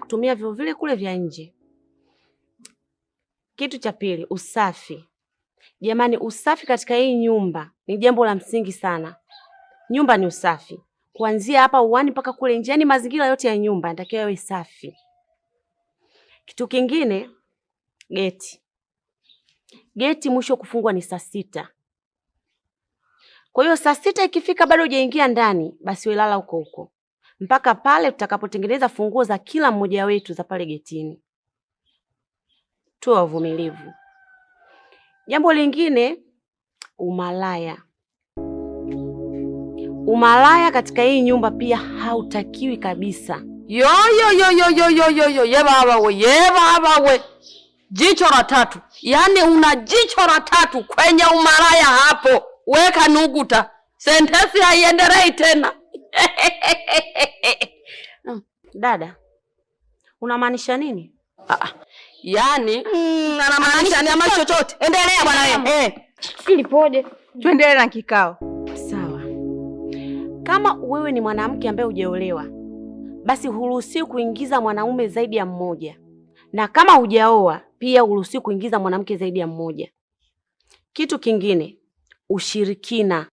kutumia vyoo vile kule vya nje. Kitu cha pili, usafi. Jamani, usafi katika hii nyumba ni jambo la msingi sana. Nyumba ni usafi. Kuanzia hapa uani mpaka kule nje, yani mazingira yote ya nyumba yanatakiwa yawe safi. Kitu kingine, geti. Geti mwisho kufungwa ni saa 6. Kwa hiyo saa 6 ikifika bado hujaingia ndani, basi wewe lala huko huko mpaka pale tutakapotengeneza funguo za kila mmoja wetu za pale getini. Tuwe wavumilivu. Jambo lingine, umalaya. Umalaya katika hii nyumba pia hautakiwi kabisa. Yo ye baba we. Jicho la tatu. Yaani una jicho la tatu kwenye umalaya hapo. Weka nuguta. Sentensi haiendelei tena. Dada, unamaanisha nini? Yaani anamaanisha ni ama chochote. Endelea bwana wewe. Silipoje. Tuendelee na kikao. Sawa. Kama wewe ni mwanamke ambaye hujaolewa, basi huruhusiwi kuingiza mwanaume zaidi ya mmoja. Na kama hujaoa, pia huruhusiwi kuingiza mwanamke zaidi ya mmoja. Kitu kingine, ushirikina.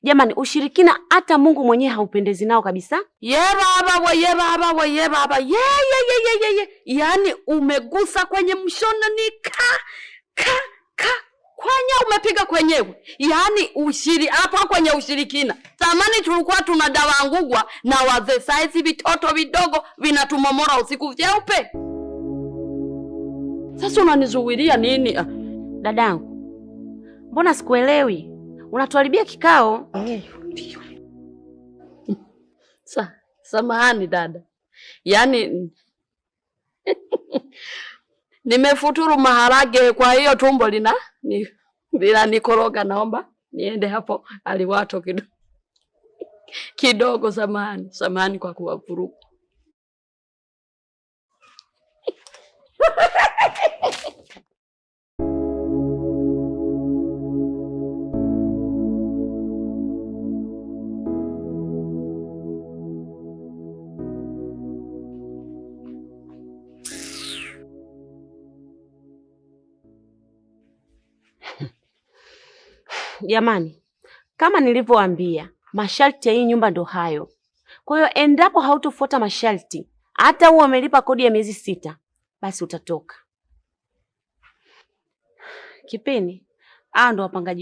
Jamani, ushirikina hata Mungu mwenyewe haupendezi nao kabisa. Ye baba. Ye. Yaani umegusa kwenye mshono ni kwenye umepiga kwenyewe. Yaani hapa kwenye ushirikina. Zamani tulikuwa tuna dawa ngugwa na wazee, saizi vitoto vidogo vinatumomora usiku vyeupe. Sasa unanizuilia nini? Dadangu, mbona sikuelewi? Unatuharibia kikao. Samahani dada. Yaani nimefuturu maharage, kwa hiyo tumbo lina nikoroga, naomba niende hapo aliwato kidogo. Samahani kwa kuwavuruga. Jamani, kama nilivyowaambia, masharti ya hii nyumba ndo hayo. Kwa hiyo endapo hautofuata masharti, hata uwe umelipa kodi ya miezi 6, basi utatoka. Kipeni, ndo wapangaji.